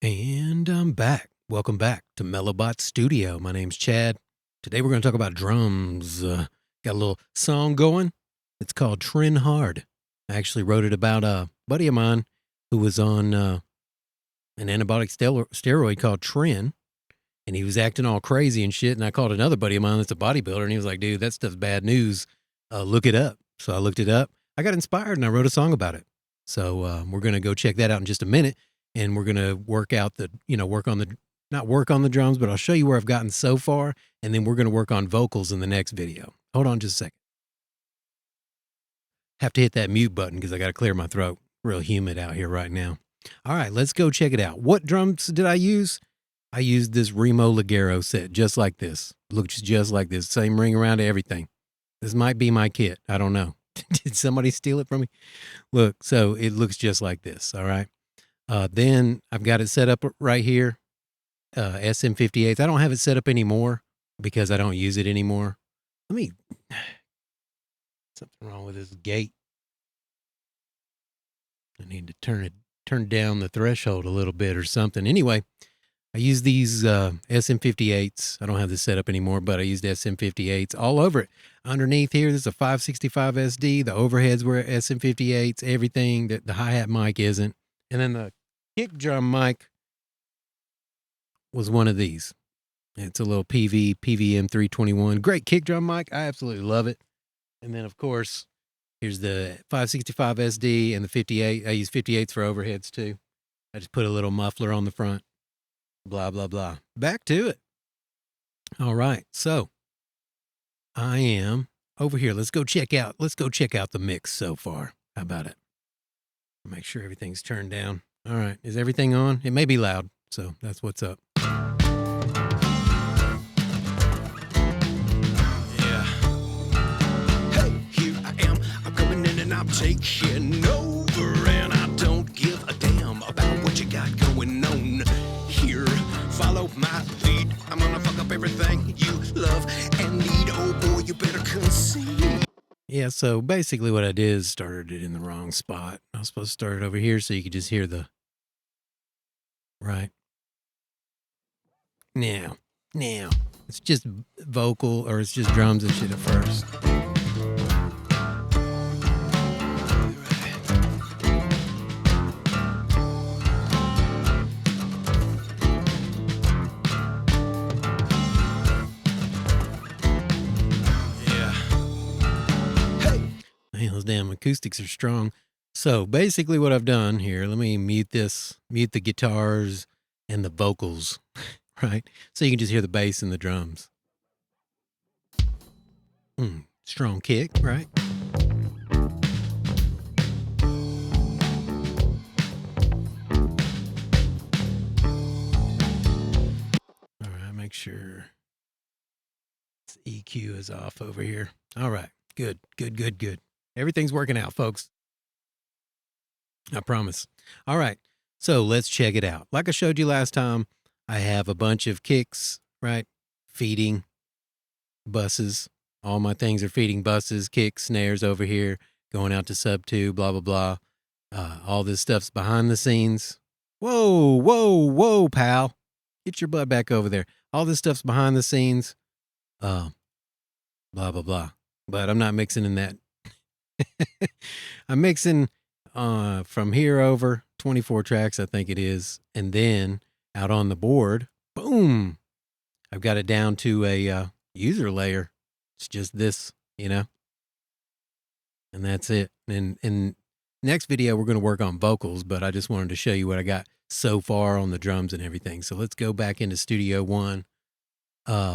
And I'm back. Welcome back to Mellowbot Studio. My name's Chad. Today we're going to talk about drums. Got a little song going. It's called Trin Hard. I actually wrote it about a buddy of mine who was on an antibiotic steroid called Trin, and he was acting all crazy and shit. And I called another buddy of mine that's a bodybuilder, and he was like, dude, that stuff's bad news. Look it up. So I looked it up. I got inspired, and I wrote a song about it. So we're going to go check that out in just a minute. And we're going to work on the drums, but I'll show you where I've gotten so far. And then we're going to work on vocals in the next video. Hold on just a second. Have to hit that mute button because I got to clear my throat. Real humid out here right now. All right, let's go check it out. What drums did I use? I used this Remo Ligero set, just like this. Looks just like this. Same ring around to everything. This might be my kit. I don't know. Did somebody steal it from me? Look, so it looks just like this. All right. Then I've got it set up right here, SM58. I don't have it set up anymore because I don't use it anymore. Something wrong with this gate. I need to turn down the threshold a little bit or something. Anyway, I use these SM58s. I don't have this set up anymore, but I used SM58s all over it. Underneath here, there's a 565 SD. The overheads were SM58s, everything. The hi-hat mic isn't. And then the kick drum mic was one of these. It's a little PVM 321. Great kick drum mic. I absolutely love it. And then, of course, here's the 565 SD and the 58. I use 58s for overheads, too. I just put a little muffler on the front. Blah, blah, blah. Back to it. All right. So I am over here. Let's go check out the mix so far. How about it? Make sure everything's turned down. All right. Is everything on? It may be loud, so that's what's up. Yeah. Hey, here I am. I'm coming in and I'm taking over. And I don't give a damn about what you got going on here. Follow my lead. I'm gonna fuck up everything you love and need. Oh boy, you better concede. Yeah, so basically what I did is started it in the wrong spot. I was supposed to start it over here so you could just hear the... Right. Now. It's just vocal, or it's just drums and shit at first. Those damn acoustics are strong. So basically what I've done here, let me mute the guitars and the vocals, right? So you can just hear the bass and the drums. Strong kick, right? All right, make sure this EQ is off over here. All right, good. Everything's working out, folks. I promise. All right. So let's check it out. Like I showed you last time, I have a bunch of kicks, right? Feeding buses. All my things are feeding buses, kicks, snares over here, going out to sub 2, blah, blah, blah. All this stuff's behind the scenes. Whoa, pal. Get your butt back over there. All this stuff's behind the scenes. Blah, blah, blah. But I'm not mixing in that. I'm mixing from here over 24 tracks, I think it is. And then out on the board, boom, I've got it down to a user layer. It's just this, and that's it. And in next video, we're going to work on vocals, but I just wanted to show you what I got so far on the drums and everything. So let's go back into Studio One.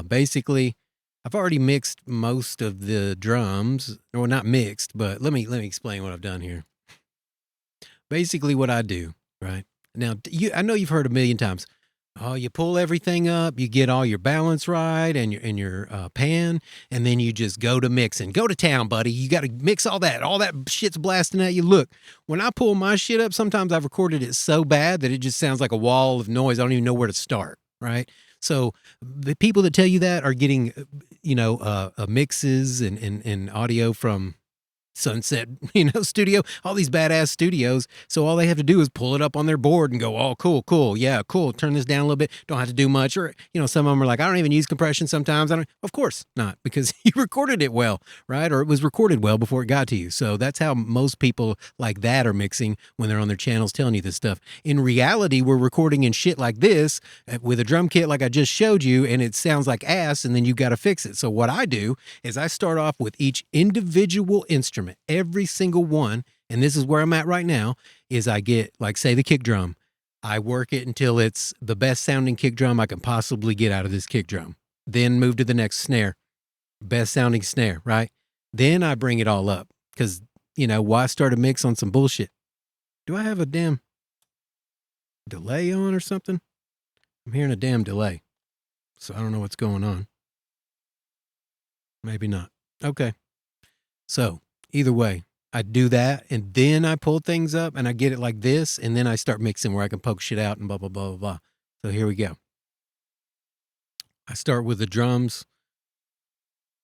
Basically, I've already mixed most of the drums, or not mixed, but let me explain what I've done here. Basically what I do, right? Now, I know you've heard a million times, oh, you pull everything up, you get all your balance right and your pan, and then you just go to mixing. Go to town, buddy. You got to mix all that. All that shit's blasting at you. Look, when I pull my shit up, sometimes I've recorded it so bad that it just sounds like a wall of noise. I don't even know where to start, right? So the people that tell you that are getting, mixes and audio from Sunset, studio, all these badass studios. So all they have to do is pull it up on their board and go, oh, cool, cool. Yeah, cool. Turn this down a little bit. Don't have to do much. Or, some of them are like, I don't even use compression sometimes. Of course not, because you recorded it well, right? Or it was recorded well before it got to you. So that's how most people like that are mixing when they're on their channels telling you this stuff. In reality, we're recording in shit like this with a drum kit like I just showed you, and it sounds like ass, and then you got to fix it. So what I do is I start off with each individual instrument, every single one, and this is where I'm at right now, is I get, like, say, the kick drum. I work it until it's the best sounding kick drum I can possibly get out of this kick drum. Then move to the next snare, best sounding snare, right? Then I bring it all up, because, why start a mix on some bullshit? Do I have a damn delay on or something? I'm hearing a damn delay, so I don't know what's going on. Maybe not. Okay. So either way, I do that, and then I pull things up and I get it like this, and then I start mixing where I can poke shit out and blah, blah, blah, blah, blah. So here we go. I start with the drums.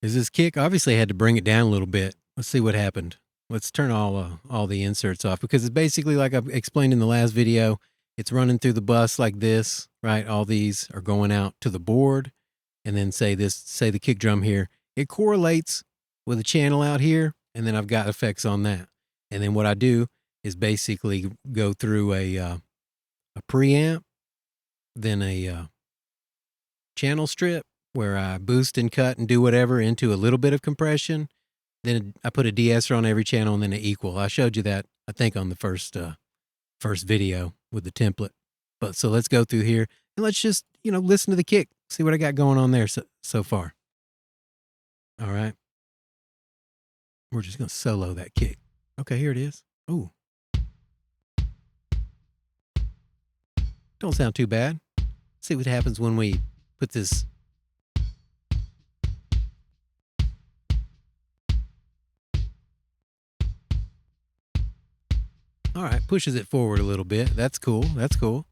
Is this kick? Obviously I had to bring it down a little bit. Let's see what happened. Let's turn all the inserts off, because it's basically like I've explained in the last video. It's running through the bus like this, right? All these are going out to the board, and then say the kick drum here. It correlates with a channel out here, and then I've got effects on that. And then what I do is basically go through a preamp, then a channel strip where I boost and cut and do whatever into a little bit of compression. Then I put a de-esser on every channel, and then an equal. I showed you that, I think, on the first video with the template. But so let's go through here and let's just, listen to the kick, see what I got going on there so far. All right. We're just going to solo that kick. Okay, here it is. Ooh. Don't sound too bad. See what happens when we put this. All right, pushes it forward a little bit. That's cool. That's cool.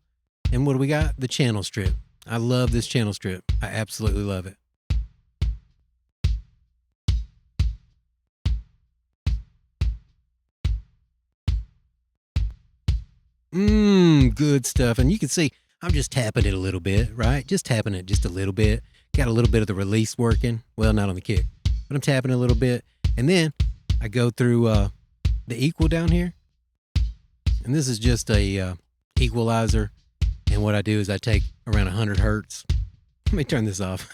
And what do we got? The channel strip. I love this channel strip. I absolutely love it. Good stuff. And you can see I'm just tapping it a little bit, right? Just tapping it just a little bit. Got a little bit of the release working. Well, not on the kick, but I'm tapping a little bit. And then I go through the equal down here. And this is just a equalizer. And what I do is I take around 100 hertz. Let me turn this off.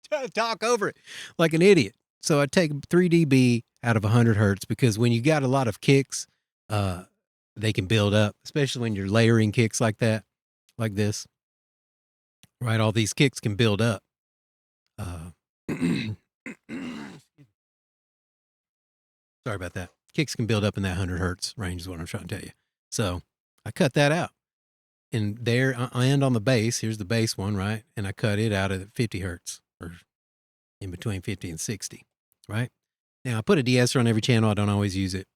Try to talk over it like an idiot. So I take 3 dB out of 100 hertz, because when you got a lot of kicks, they can build up, especially when you're layering kicks like that, like this, right? All these kicks can build up. Sorry about that. Kicks can build up in that 100 hertz range is what I'm trying to tell you. So I cut that out. And there I end on the bass. Here's the bass one, right? And I cut it out at 50 hertz, or in between 50 and 60, right? Now I put a de-esser on every channel. I don't always use it,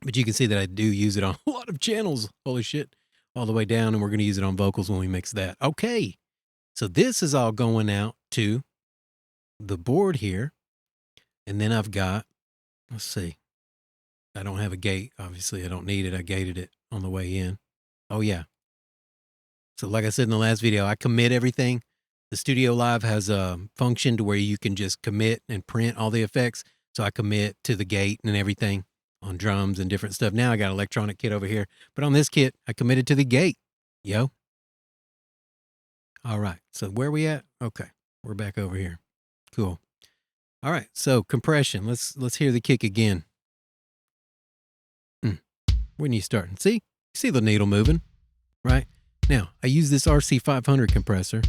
but you can see that I do use it on a lot of channels. Holy shit. All the way down. And we're going to use it on vocals when we mix that. Okay. So this is all going out to the board here. And then I've got, let's see. I don't have a gate. Obviously I don't need it. I gated it on the way in. Oh yeah. So like I said in the last video, I commit everything. The StudioLive has a function to where you can just commit and print all the effects. So I commit to the gate and everything on drums and different stuff. Now I got an electronic kit over here, but on this kit, I committed to the gate. Yo. All right. So where are we at? Okay. We're back over here. Cool. All right. So compression. Let's hear the kick again. When you starting? See? You see the needle moving, right? Now, I use this RC500 compressor,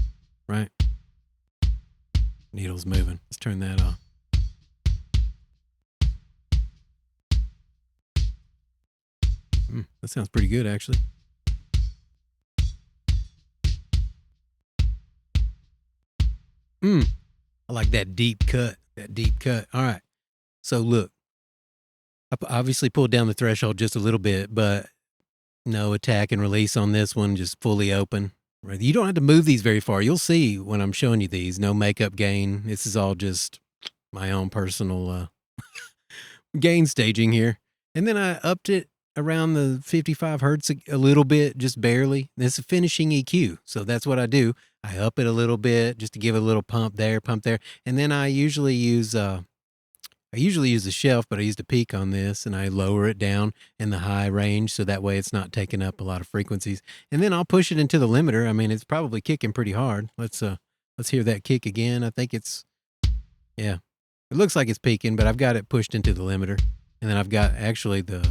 right? Needle's moving. Let's turn that off. That sounds pretty good, actually. I like that deep cut. That deep cut. All right. So look, I obviously pulled down the threshold just a little bit, but no attack and release on this one, just fully open. Right? You don't have to move these very far. You'll see when I'm showing you these. No makeup gain. This is all just my own personal gain staging here. And then I upped it around the 55 hertz a little bit, just barely. It's a finishing EQ. So that's what I do. I up it a little bit just to give it a little pump there, pump there. And then I usually use a shelf, but I used a peak on this, and I lower it down in the high range so that way it's not taking up a lot of frequencies. And then I'll push it into the limiter. I mean, it's probably kicking pretty hard. Let's hear that kick again. I think yeah. It looks like it's peaking, but I've got it pushed into the limiter. And then I've got actually the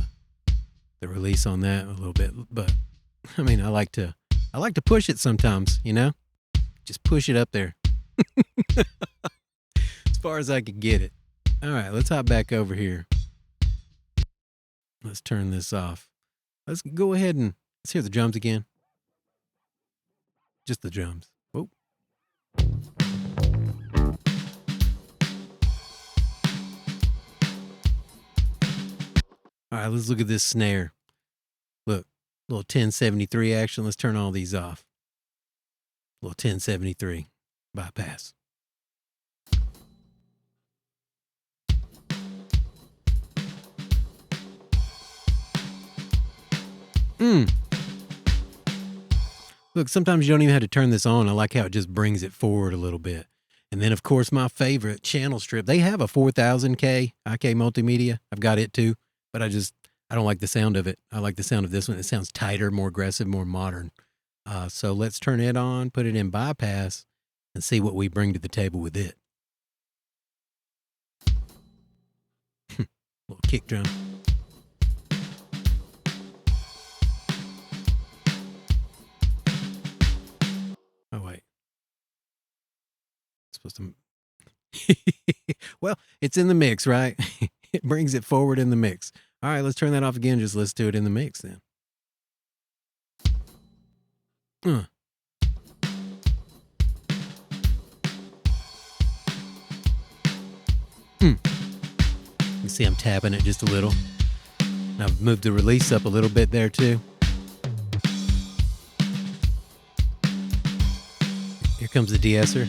release on that a little bit. But I mean, I like to push it sometimes, you know? Just push it up there. As far as I could get it. All right, let's hop back over here. Let's turn this off. Let's go ahead and let's hear the drums again. Just the drums. Whoa. All right, let's look at this snare. Look, little 1073 action. Let's turn all these off. Little 1073 bypass. Look, sometimes you don't even have to turn this on. I like how it just brings it forward a little bit. And then, of course, my favorite channel strip. They have a 4000K ikmultimedia. I've got it too, but I don't like the sound of it. I like the sound of this one. It sounds tighter, more aggressive, more modern. So let's turn it on, put it in bypass, and see what we bring to the table with it. Little kick drum. Oh, wait. It's supposed to... Well, it's in the mix, right? It brings it forward in the mix. All right, let's turn that off again. Just listen to it in the mix then. You see I'm tapping it just a little. I've moved the release up a little bit there too. Here comes the de-esser.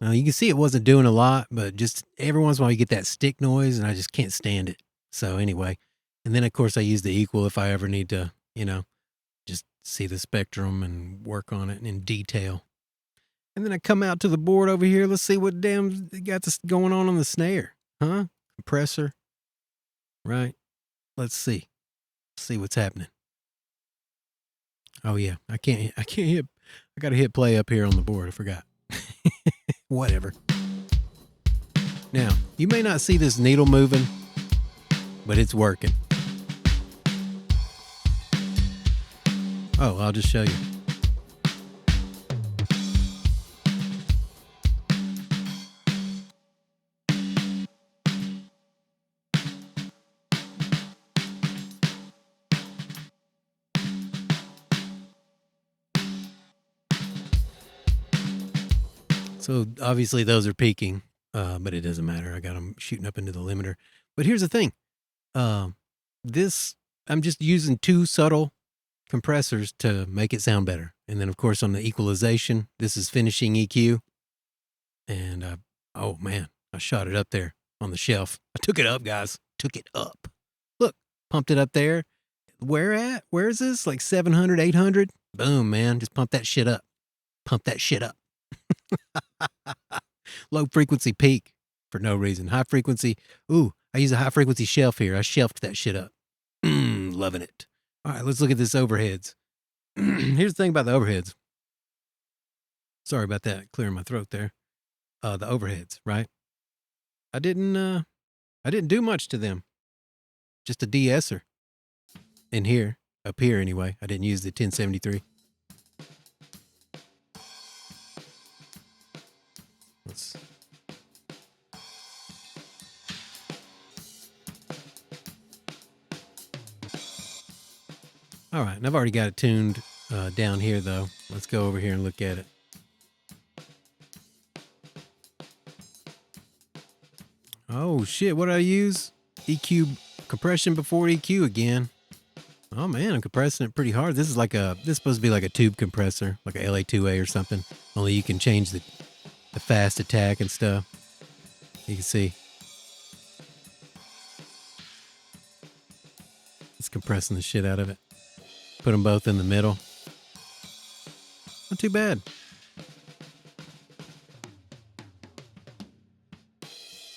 Now you can see it wasn't doing a lot, but just every once in a while you get that stick noise and I just can't stand it. So anyway, and then of course I use the equal if I ever need to, just see the spectrum and work on it in detail. And then I come out to the board over here. Let's see what damn got this going on the snare. Huh? Compressor. Right. Let's see. See what's happening. Oh yeah. I can't hit. I got to hit play up here on the board. I forgot. Whatever. Now, you may not see this needle moving, but it's working. Oh, I'll just show you. So obviously those are peaking, but it doesn't matter. I got them shooting up into the limiter. But here's the thing. I'm just using 2 subtle compressors to make it sound better. And then of course on the equalization, this is finishing EQ. And oh man, I shot it up there on the shelf. I took it up, guys. Took it up. Look, pumped it up there. Where at? Where is this? Like 700, 800? Boom, man. Just pump that shit up. Pump that shit up. Low frequency peak for no reason. High frequency. Ooh, I use a high frequency shelf here. I shelved that shit up. Loving it. All right, let's look at this overheads. Here's the thing about the overheads. Sorry about that. Clearing my throat there. The overheads, right? I didn't do much to them. Just a de-esser in here, up here anyway. I didn't use the 1073. All right, and I've already got it tuned down here though. Let's go over here and look at it. Oh shit, what did I use? EQ compression before EQ again. Oh man, I'm compressing it pretty hard. This is supposed to be like a tube compressor, like a LA2A or something. Only you can change the fast attack and stuff. You can see it's compressing the shit out of it. Put them both in the middle. Not too bad.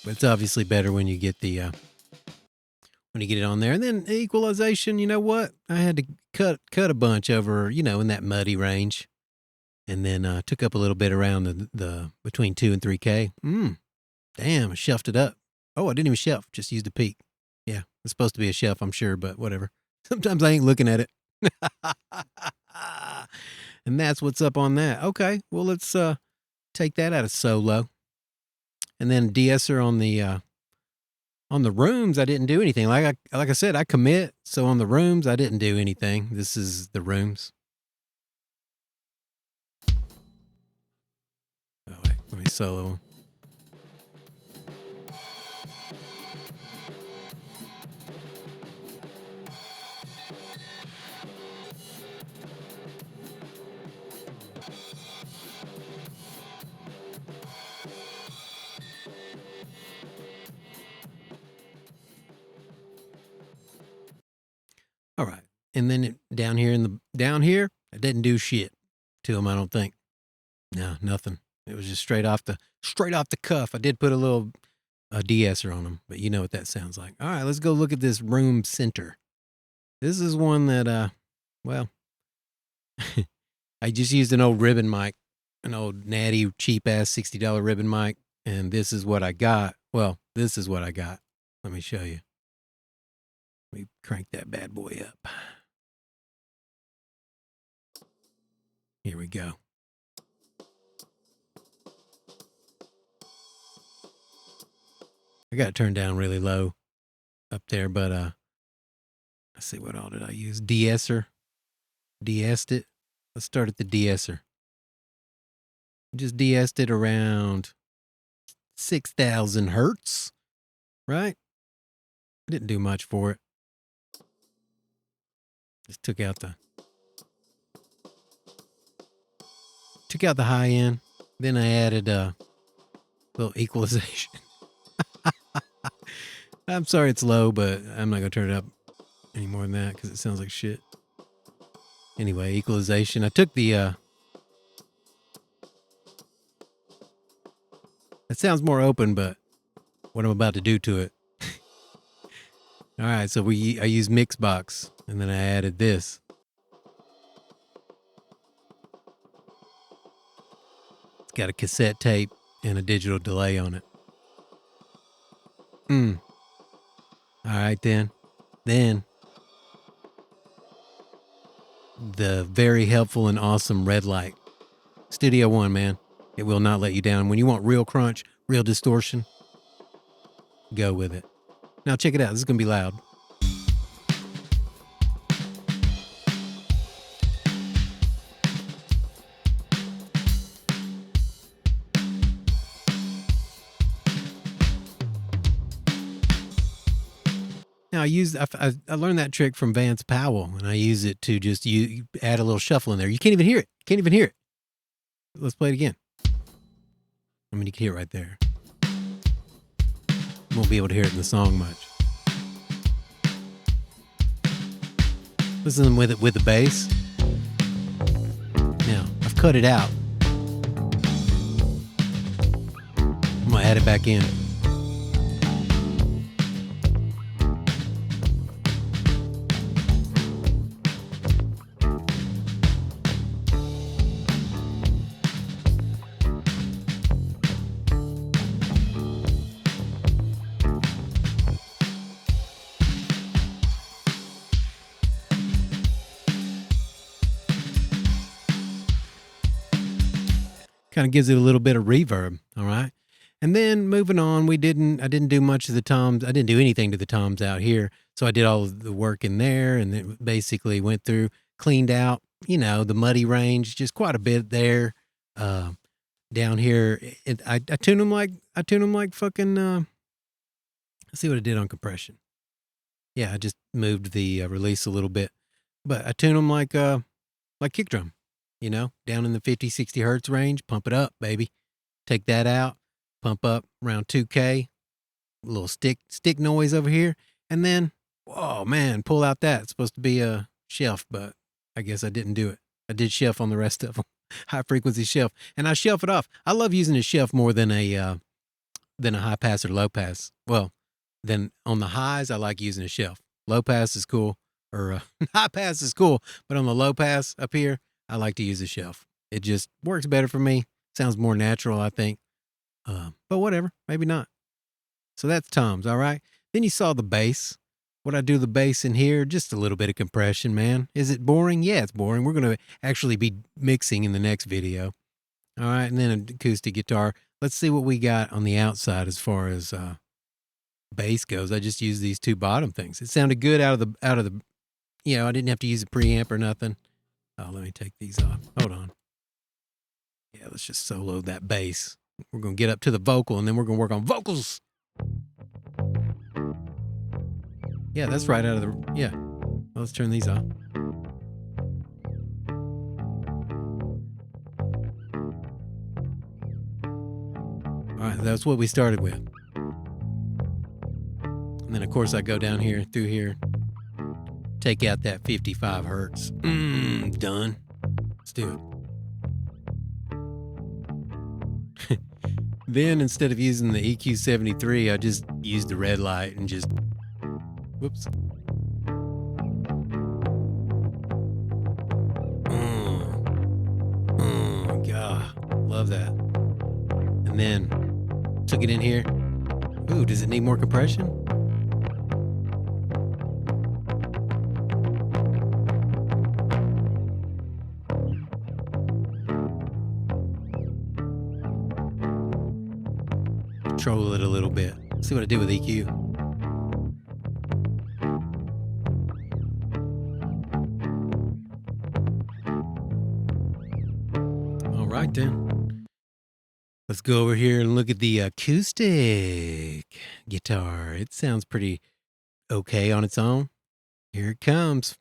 But it's obviously better when you get the when you get it on there. And then equalization, you know what? I had to cut a bunch over, in that muddy range. And then took up a little bit around the between 2 and 3K. Damn, I shelved it up. Oh, I didn't even shelf, just used a peak. Yeah, it's supposed to be a shelf, I'm sure, but whatever. Sometimes I ain't looking at it. And that's what's up on that. Okay, well, let's take that out of solo. And then de-esser on the rooms, I didn't do anything. Like I said, I commit. So on the rooms, I didn't do anything. This is the rooms. Oh, wait, let me solo. All right. And then down here, I didn't do shit to them, I don't think. No, nothing. It was just straight off the cuff. I did put a little de-esser on them, but you know what that sounds like. All right, let's go look at this room center. This is one that, well, I just used an old ribbon mic, an old natty cheap ass $60 ribbon mic, and this is what I got. Well, this is what I got. Let me show you. Let me crank that bad boy up. Here we go. I got it turned down really low up there, but let's see, what all did I use? De-esser. De-essed it. Let's start at the de-esser. Just de-essed it around 6,000 hertz, right? Didn't do much for it. Just took out the high end. Then I added a little equalization. I'm sorry it's low, but I'm not going to turn it up any more than that because it sounds like shit. Anyway, equalization. I took the... it sounds more open, but what I'm about to do to it. All right, so I used Mixbox, and then I added this. It's got a cassette tape and a digital delay on it. All right, then the very helpful and awesome red light. StudioOne, man. It will not let you down. When you want real crunch, real distortion, go with it. Now check it out. This is going to be loud. Now I learned that trick from Vance Powell, and I use it to just you add a little shuffle in there. You can't even hear it. Can't even hear it. Let's play it again. I mean, you can hear it right there. Won't be able to hear it in the song much. Listen with it with the bass. Now I've cut it out. I'm gonna add it back in. Kind of gives it a little bit of reverb, all right? And then moving on, I didn't do much of the toms. I didn't do anything to the toms out here. So I did all of the work in there and then basically went through, cleaned out, the muddy range, just quite a bit there. Down here, I tune them like fucking, let's see what I did on compression. Yeah, I just moved the release a little bit. but I tune them like kick drum, you know, down in the 50, 60 hertz range. Pump it up, baby. Take that out, pump up around 2K, a little stick noise over here, and then, oh man, pull out that. It's supposed to be a shelf, but I guess I didn't do it. I did shelf on the rest of them, high frequency shelf, and I shelf it off. I love using a shelf more than a high pass or low pass. Well, then on the highs, I like using a shelf. Low pass is cool, or high pass is cool, but on the low pass up here, I like to use a shelf. It just works better for me. Sounds more natural, I think. But whatever, maybe not. So that's toms, all right? Then you saw the bass. What I do the bass in here, just a little bit of compression, man. Is it boring? Yeah, it's boring. We're going to actually be mixing in the next video. All right, and then an acoustic guitar. Let's see what we got on the outside as far as bass goes. I just used these two bottom things. It sounded good out of the, you know, I didn't have to use a preamp or nothing. Oh, let me take these off. Hold on. Yeah, let's just solo that bass. We're going to get up to the vocal, and then we're going to work on vocals. Yeah, that's right out of the, yeah. Well, let's turn these off. All right, that's what we started with. And then, of course, I go down here, through here, take out that 55 hertz. Done. Let's do it. Then, instead of using the EQ73, I just used the red light and just, whoops. God, love that. And then, took it in here. Ooh, does it need more compression? Control it a little bit. See what I did with EQ. All right then. Let's go over here and look at the acoustic guitar. It sounds pretty okay on its own. Here it comes.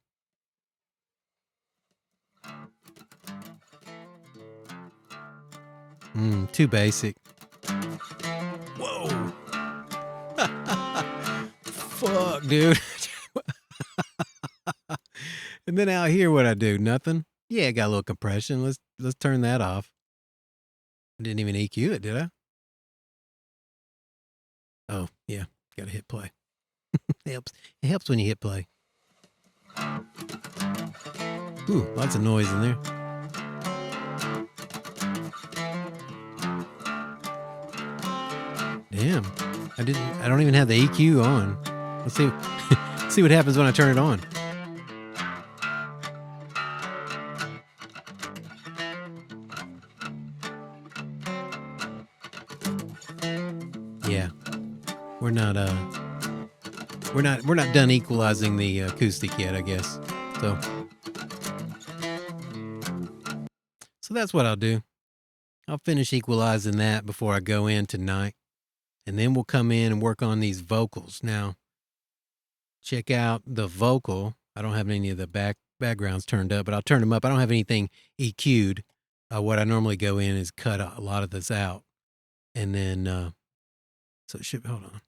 Too basic. Whoa. Fuck, dude. And then out here, what I do? Nothing. Yeah, I got a little compression. Let's turn that off. I didn't even EQ it, did I? Oh, yeah. Got to hit play. It helps when you hit play. Ooh, lots of noise in there. Damn. I don't even have the EQ on. Let's see see what happens when I turn it on. Yeah. We're not done equalizing the acoustic yet, I guess. So that's what I'll do. I'll finish equalizing that before I go in tonight. And then we'll come in and work on these vocals. Now, check out the vocal. I don't have any of the backgrounds turned up, but I'll turn them up. I don't have anything EQ'd. What I normally go in is cut a lot of this out. And then, so it should, hold on.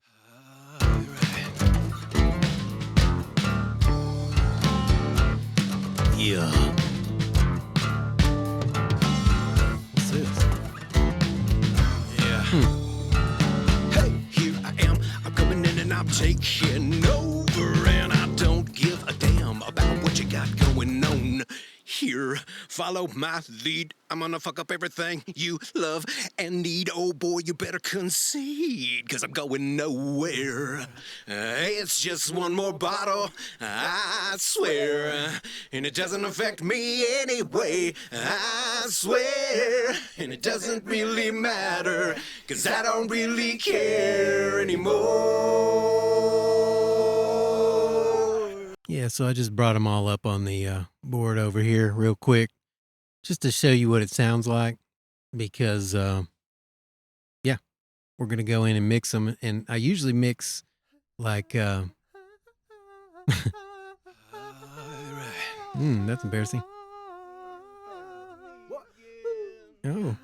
Yeah. What's this? Yeah. Hey, here I am. I'm coming in and I'm taking over, and I don't give a damn about what you got going on. Here, follow my lead. I'm gonna fuck up everything you love and need. Oh boy, you better concede, 'cause I'm going nowhere. It's just one more bottle, I swear. And it doesn't affect me anyway, I swear. And it doesn't really matter, 'cause I don't really care anymore. Yeah, so I just brought them all up on the board over here real quick, just to show you what it sounds like, because, yeah, we're going to go in and mix them. And I usually mix like, That's embarrassing. Oh.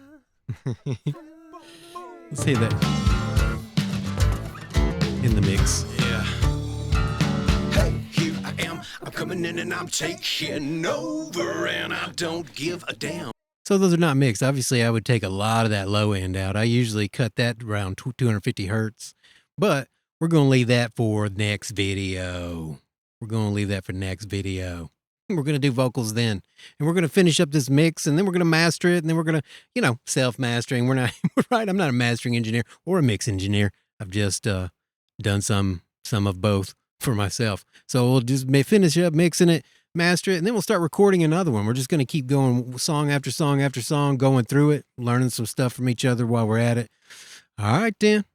Let's say that in the mix. Yeah. Hey, here I am. I'm coming in and I'm taking over, and I don't give a damn. So those are not mixed. Obviously, I would take a lot of that low end out. I usually cut that around 250 hertz, but we're going to leave that for next video. We're going to leave that for next video. We're going to do vocals then, and we're going to finish up this mix, and then we're going to master it, and then we're going to, self-mastering. We're not, right? I'm not a mastering engineer or a mix engineer. I've just done some of both for myself. So we'll just finish up mixing it, master it, and then we'll start recording another one. We're just going to keep going song after song after song, going through it, learning some stuff from each other while we're at it. All right, then.